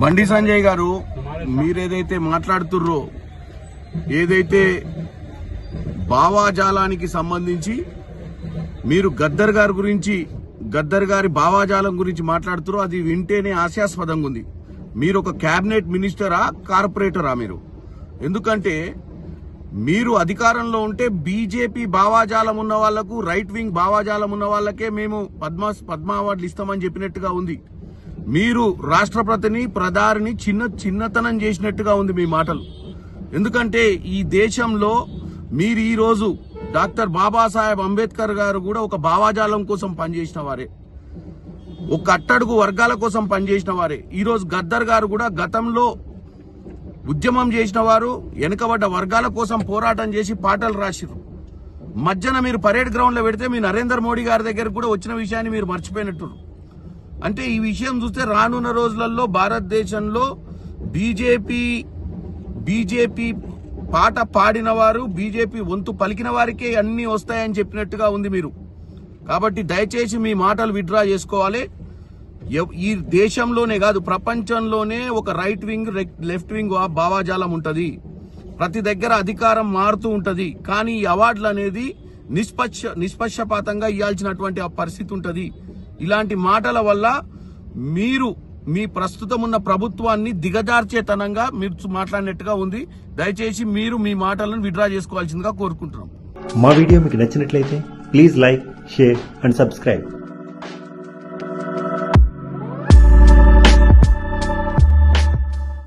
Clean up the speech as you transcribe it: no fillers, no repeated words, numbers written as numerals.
బండి సంజయ్ గారు మీరేదైతే మాట్లాడుతుర్రో ఏదైతే భావాజాలానికి సంబంధించి మీరు గద్దర్ గారి భావాజాలం గురించి మాట్లాడుతుర్రో అది వింటేనే హాస్యాస్పదంగా ఉంది. మీరు ఒక క్యాబినెట్ మినిస్టరా కార్పొరేటరా? మీరు ఎందుకంటే మీరు అధికారంలో ఉంటే బీజేపీ భావాజాలం ఉన్న వాళ్లకు, రైట్ వింగ్ భావాజాలం ఉన్న వాళ్ళకే మేము పద్మ అవార్డులు ఇస్తామని చెప్పినట్టుగా ఉంది. మీరు రాష్ట్రపతిని ప్రధాని చిన్నతనం చేసినట్టుగా ఉంది మీ మాటలు. ఎందుకంటే ఈ దేశంలో మీరు ఈ రోజు డాక్టర్ బాబాసాహెబ్ అంబేద్కర్ గారు కూడా ఒక భావాజాలం కోసం పనిచేసిన వారే, ఒక అట్టడుగు వర్గాల కోసం పనిచేసిన వారే. ఈ రోజు గద్దర్ గారు కూడా గతంలో ఉద్యమం చేసిన వారు, వెనుకబడ్డ వర్గాల కోసం పోరాటం చేసి పాటలు రాసిరు. మధ్యన మీరు పరేడ్ గ్రౌండ్ లో పెడితే మీ నరేంద్ర మోడీ గారి దగ్గరకు కూడా వచ్చిన విషయాన్ని మీరు మర్చిపోయినట్టు. అంటే ఈ విషయం చూస్తే రానున్న రోజులలో భారతదేశంలో బీజేపీ పాట పాడిన వారు, బీజేపీ వంతు పలికిన వారికే అన్ని వస్తాయని చెప్పినట్టుగా ఉంది మీరు. కాబట్టి దయచేసి మీ మాటలు విత్డ్రా చేసుకోవాలి. ఈ దేశంలోనే కాదు ప్రపంచంలోనే ఒక రైట్ వింగ్ లెఫ్ట్ వింగ్ భావాజాలం ఉంటది. ప్రతి దగ్గర అధికారం మారుతూ ఉంటది. కానీ ఈ అవార్డులు అనేది నిష్పక్షపాతంగా ఇవ్వాల్సినటువంటి ఆ పరిస్థితి ఉంటది. ఇలాంటి మాటల వల్ల మీరు మీ ప్రస్తుతం ఉన్న ప్రభుత్వాన్ని దిగజార్చేతనంగా మీరు మాట్లాడినట్టుగా ఉంది. దయచేసి మీరు మీ మాటలను విత్డ్రా చేసుకోవాల్సిందిగా కోరుకుంటున్నాం. మా వీడియో మీకు నచ్చినట్లయితే please like, share and subscribe.